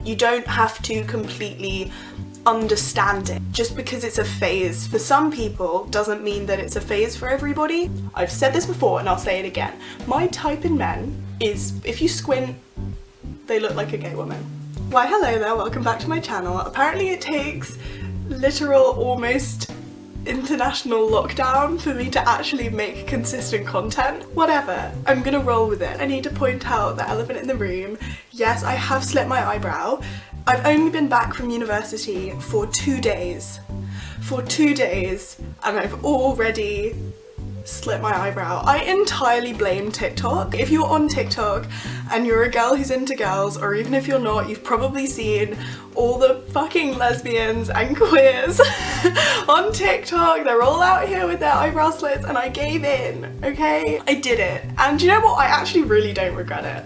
You don't have to completely understand it. Just because it's a phase for some people doesn't mean that it's a phase for everybody. I've said this before and I'll say it again. My type in men is, if you squint, they look like a gay woman. Why hello there, welcome back to my channel. Apparently it takes literal almost international lockdown for me to actually make consistent content. Whatever, I'm gonna roll with it. I need to point out the elephant in the room. Yes, I have slit my eyebrow. I've only been back from university for 2 days. For 2 days, and I've already slit my eyebrow. I entirely blame TikTok. If you're on TikTok and you're a girl who's into girls, or even if you're not, you've probably seen all the fucking lesbians and queers on TikTok. They're all out here with their eyebrow slits and I gave in, okay? I did it. And you know what? I actually really don't regret it.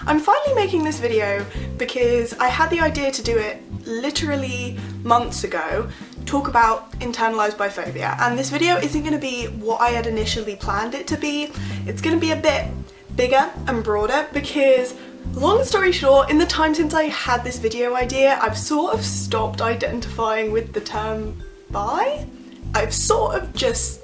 I'm finally making this video because I had the idea to do it literally months ago, talk about internalized biphobia, and this video isn't going to be what I had initially planned it to be. It's going to be a bit bigger and broader because, long story short, in the time since I had this video idea, I've sort of stopped identifying with the term bi. I've sort of just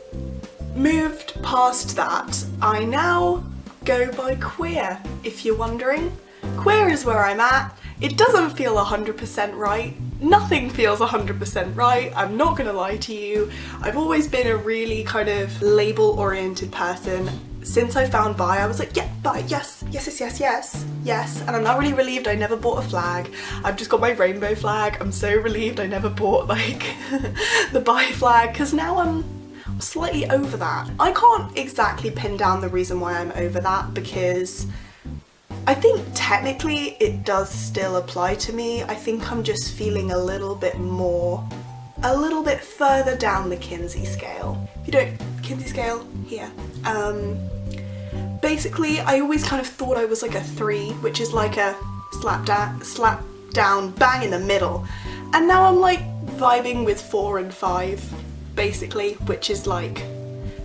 moved past that. I now go by queer, if you're wondering. Queer is where I'm at. It doesn't feel 100% right. Nothing feels 100% right, I'm not gonna lie to you. I've always been a really kind of label-oriented person. Since I found bi, I was like, yeah, bi, yes, yes, yes, yes, yes, yes. And I'm now really relieved I never bought a flag. I've just got my rainbow flag. I'm so relieved I never bought, like, the bi flag, because now I'm slightly over that. I can't exactly pin down the reason why I'm over that, because I think technically it does still apply to me. I think I'm just feeling a little bit further down the Kinsey scale. If you don't, Kinsey scale, here. Basically, I always kind of thought I was like a 3, which is like a slap down, bang in the middle. And now I'm like vibing with 4 and 5, basically, which is like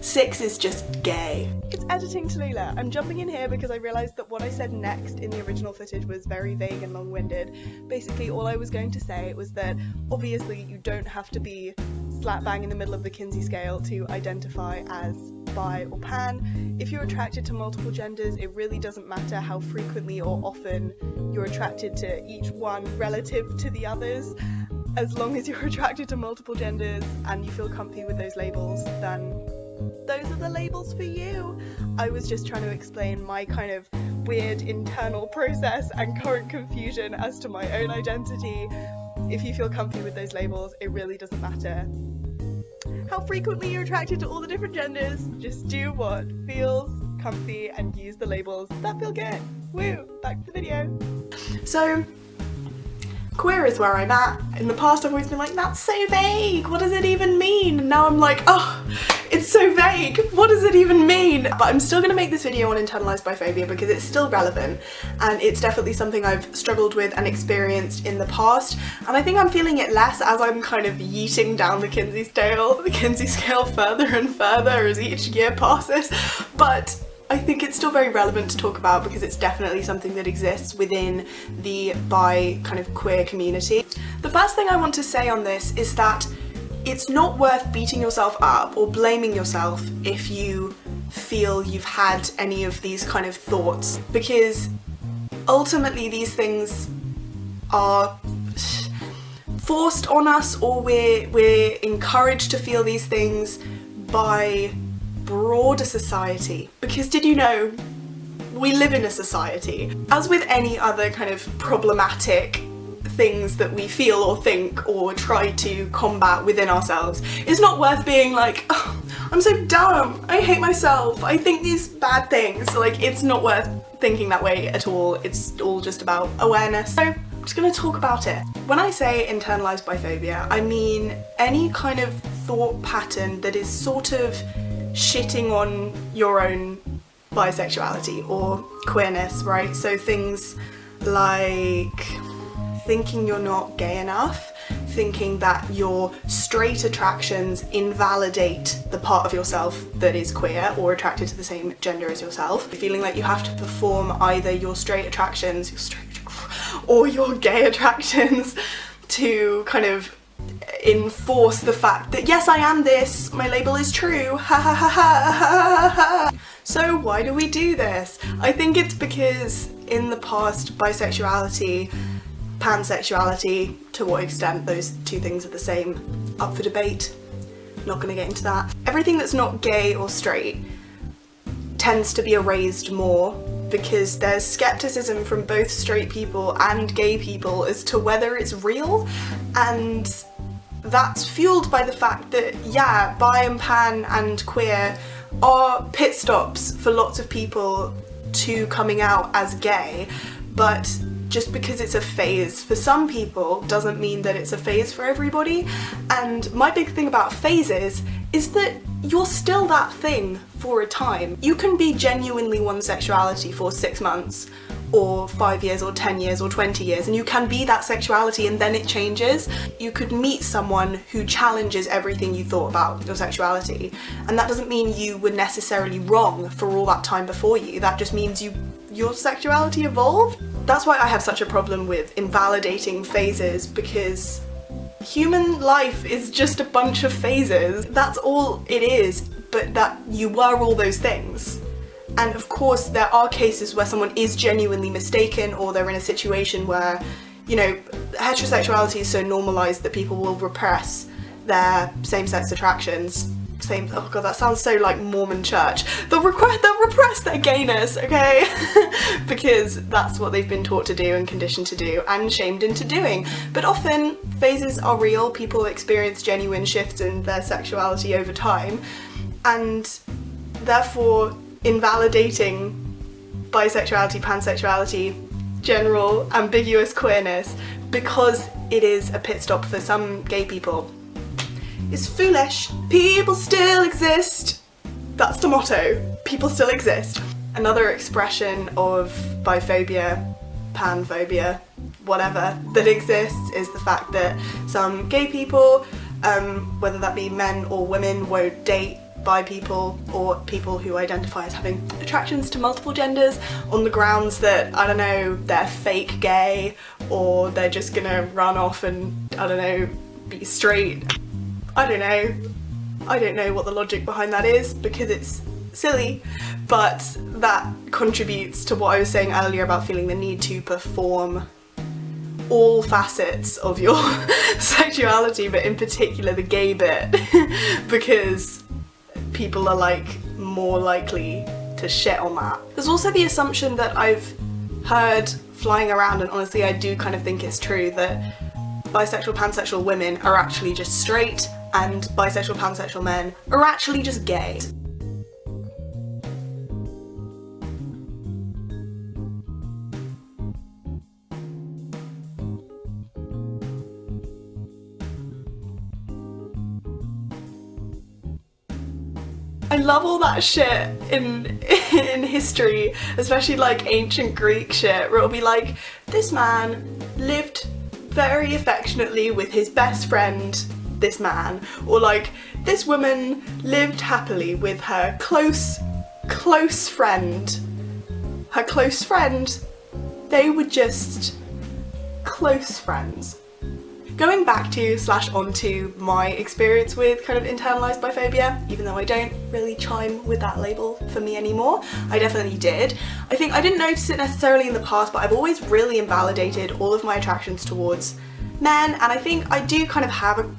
6 is just gay. It's editing Tallulah. I'm jumping in here because I realised that what I said next in the original footage was very vague and long-winded. Basically, all I was going to say was that obviously you don't have to be slap bang in the middle of the Kinsey scale to identify as bi or pan. If you're attracted to multiple genders, it really doesn't matter how frequently or often you're attracted to each one relative to the others. As long as you're attracted to multiple genders and you feel comfy with those labels, then those are the labels for you. I was just trying to explain my kind of weird internal process and current confusion as to my own identity. If you feel comfy with those labels, it really doesn't matter how frequently you're attracted to all the different genders. Just do what feels comfy and use the labels that feel good. Woo! Back to the video. So, queer is where I'm at. In the past I've always been like, that's so vague, what does it even mean? And now I'm like, oh, it's so vague, what does it even mean? But I'm still gonna make this video on internalized biphobia because it's still relevant and it's definitely something I've struggled with and experienced in the past, and I think I'm feeling it less as I'm kind of yeeting down the Kinsey scale further and further as each year passes, but I think it's still very relevant to talk about because it's definitely something that exists within the bi kind of queer community. The first thing I want to say on this is that it's not worth beating yourself up or blaming yourself if you feel you've had any of these kind of thoughts, because ultimately these things are forced on us, or we're encouraged to feel these things by broader society. Because did you know we live in a society? As with any other kind of problematic things that we feel or think or try to combat within ourselves, it's not worth being like, oh, I'm so dumb, I hate myself, I think these bad things. Like, it's not worth thinking that way at all. It's all just about awareness. So I'm just gonna talk about it. When I say internalized biphobia, I mean any kind of thought pattern that is sort of shitting on your own bisexuality or queerness, right? So things like thinking you're not gay enough, thinking that your straight attractions invalidate the part of yourself that is queer or attracted to the same gender as yourself, feeling like you have to perform either your straight attractions, or your gay attractions to kind of enforce the fact that yes, I am this, my label is true, ha ha ha ha ha ha. So why do we do this? I think it's because in the past, bisexuality, pansexuality, to what extent those two things are the same, up for debate, not gonna get into that. Everything that's not gay or straight tends to be erased more because there's skepticism from both straight people and gay people as to whether it's real, and that's fueled by the fact that, yeah, bi and pan and queer are pit stops for lots of people to coming out as gay, but just because it's a phase for some people doesn't mean that it's a phase for everybody. And my big thing about phases is that you're still that thing for a time. You can be genuinely one sexuality for 6 months or 5 years or 10 years or 20 years, and you can be that sexuality and then it changes. You could meet someone who challenges everything you thought about your sexuality, and that doesn't mean you were necessarily wrong for all that time before you. That just means your sexuality evolved. That's why I have such a problem with invalidating phases, because human life is just a bunch of phases. That's all it is, but that you were all those things. And of course there are cases where someone is genuinely mistaken, or they're in a situation where, you know, heterosexuality is so normalised that people will repress their same-sex attractions. Oh god, that sounds so like Mormon church. They'll repress their gayness, okay? Because that's what they've been taught to do and conditioned to do and shamed into doing. But often phases are real, people experience genuine shifts in their sexuality over time, and therefore invalidating bisexuality, pansexuality, general ambiguous queerness because it is a pit stop for some gay people is foolish. People still exist. That's the motto. People still exist. Another expression of biphobia, panphobia, whatever, that exists is the fact that some gay people, whether that be men or women, won't date bi people or people who identify as having attractions to multiple genders on the grounds that, I don't know, they're fake gay, or they're just gonna run off and, I don't know, be straight. I don't know what the logic behind that is, because it's silly, but that contributes to what I was saying earlier about feeling the need to perform all facets of your sexuality, but in particular the gay bit, because people are like more likely to shit on that. There's also the assumption that I've heard flying around, and honestly I do kind of think it's true, that bisexual, pansexual women are actually just straight and bisexual, pansexual men are actually just gay. I love all that shit in history, especially like ancient Greek shit, where it'll be like, this man lived very affectionately with his best friend, this man, or like, this woman lived happily with her close friend. Her close friend, they were just close friends. Going back to / onto my experience with kind of internalized biphobia, even though I don't really chime with that label for me anymore, I definitely did. I think I didn't notice it necessarily in the past, but I've always really invalidated all of my attractions towards men, and I think I do kind of have a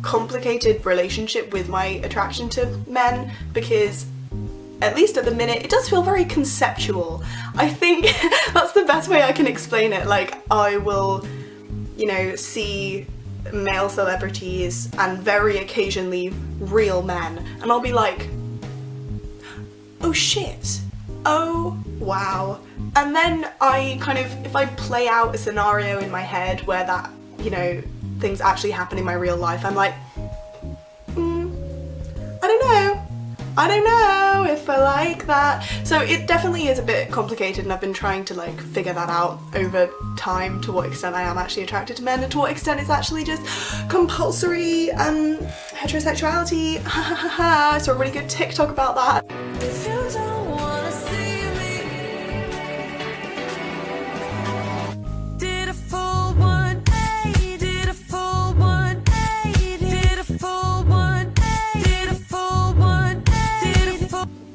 complicated relationship with my attraction to men, because at least at the minute it does feel very conceptual. I think that's the best way I can explain it. Like, I will, you know, see male celebrities and very occasionally real men, and I'll be like, oh shit, oh wow. And then I kind of, if I play out a scenario in my head where that, you know, things actually happen in my real life, I'm like, I don't know if I like that. So it definitely is a bit complicated, and I've been trying to like figure that out over time, to what extent I am actually attracted to men and to what extent it's actually just compulsory heterosexuality. I saw a really good TikTok about that. If you don't wanna see me.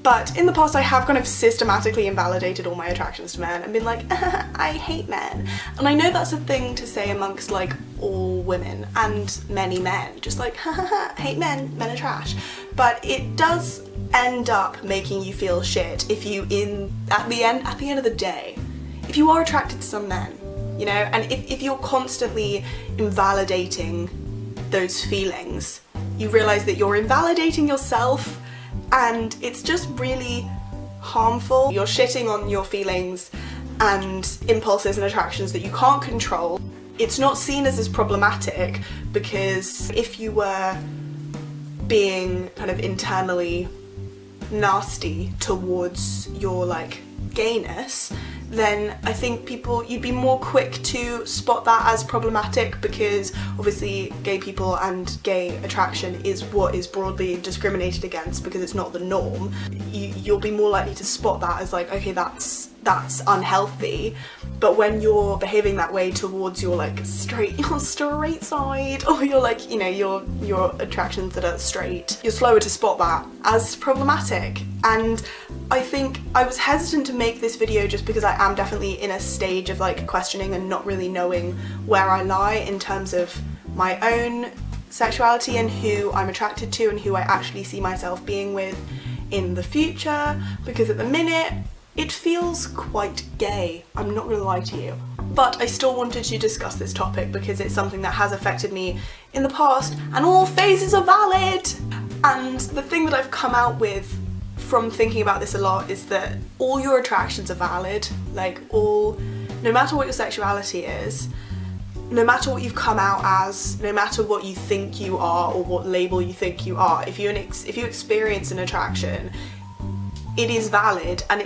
But in the past I have kind of systematically invalidated all my attractions to men and been like, I hate men. And I know that's a thing to say amongst like all women and many men, just like, hate men, men are trash. But it does end up making you feel shit if you at the end of the day, if you are attracted to some men, you know, and if you're constantly invalidating those feelings, you realise that you're invalidating yourself, and it's just really harmful. You're shitting on your feelings and impulses and attractions that you can't control. It's not seen as problematic, because if you were being kind of internally nasty towards your like gayness, then I think you'd be more quick to spot that as problematic, because obviously gay people and gay attraction is what is broadly discriminated against because it's not the norm. You'll be more likely to spot that as like, okay, that's unhealthy. But when you're behaving that way towards your like straight side, or you're like, you know, your attractions that are straight, you're slower to spot that as problematic. And I think I was hesitant to make this video just because I am definitely in a stage of like questioning and not really knowing where I lie in terms of my own sexuality and who I'm attracted to and who I actually see myself being with in the future, because at the minute it feels quite gay, I'm not gonna lie to you. But I still wanted to discuss this topic because it's something that has affected me in the past, and all phases are valid. And the thing that I've come out with from thinking about this a lot is that all your attractions are valid, like no matter what your sexuality is, no matter what you've come out as, no matter what you think you are or what label you think you are, if you experience an attraction, it is valid, and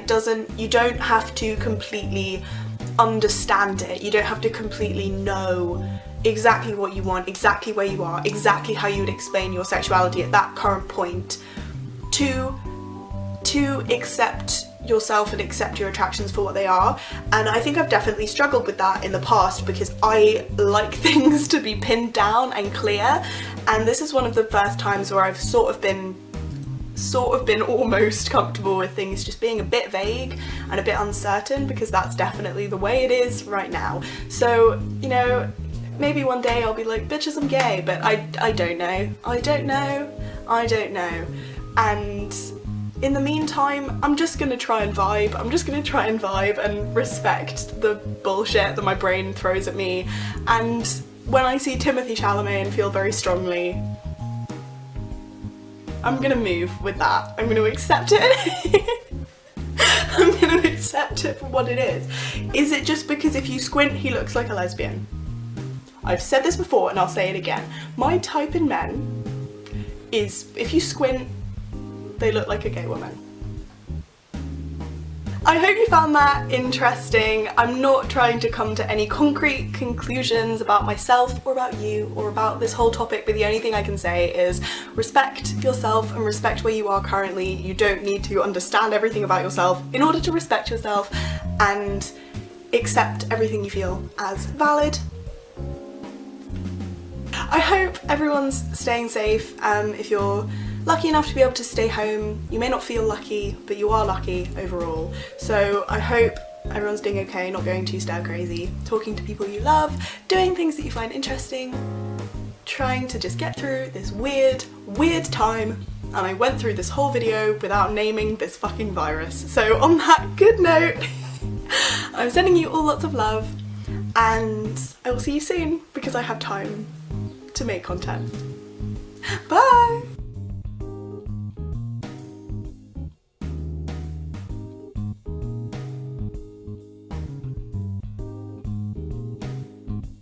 you don't have to completely understand it. You don't have to completely know exactly what you want, exactly where you are, exactly how you would explain your sexuality at that current point to accept yourself and accept your attractions for what they are. And I think I've definitely struggled with that in the past because I like things to be pinned down and clear, and this is one of the first times where I've sort of been almost comfortable with things just being a bit vague and a bit uncertain, because that's definitely the way it is right now. So, you know, maybe one day I'll be like, bitches, I'm gay, but I don't know. And in the meantime, I'm just gonna try and vibe and respect the bullshit that my brain throws at me. And when I see Timothée Chalamet and feel very strongly, I'm gonna move with that. I'm gonna accept it. I'm gonna accept it for what it is. Is it just because if you squint he looks like a lesbian? I've said this before and I'll say it again. My type in men is, if you squint, they look like a gay woman. I hope you found that interesting. I'm not trying to come to any concrete conclusions about myself or about you or about this whole topic, but the only thing I can say is respect yourself and respect where you are currently. You don't need to understand everything about yourself in order to respect yourself, and accept everything you feel as valid. I hope everyone's staying safe. If you're lucky enough to be able to stay home, you may not feel lucky, but you are lucky overall. So I hope everyone's doing okay, not going too stir crazy, talking to people you love, doing things that you find interesting, trying to just get through this weird time. And I went through this whole video without naming this fucking virus. So on that good note, I'm sending you all lots of love, and I will see you soon because I have time to make content. Bye!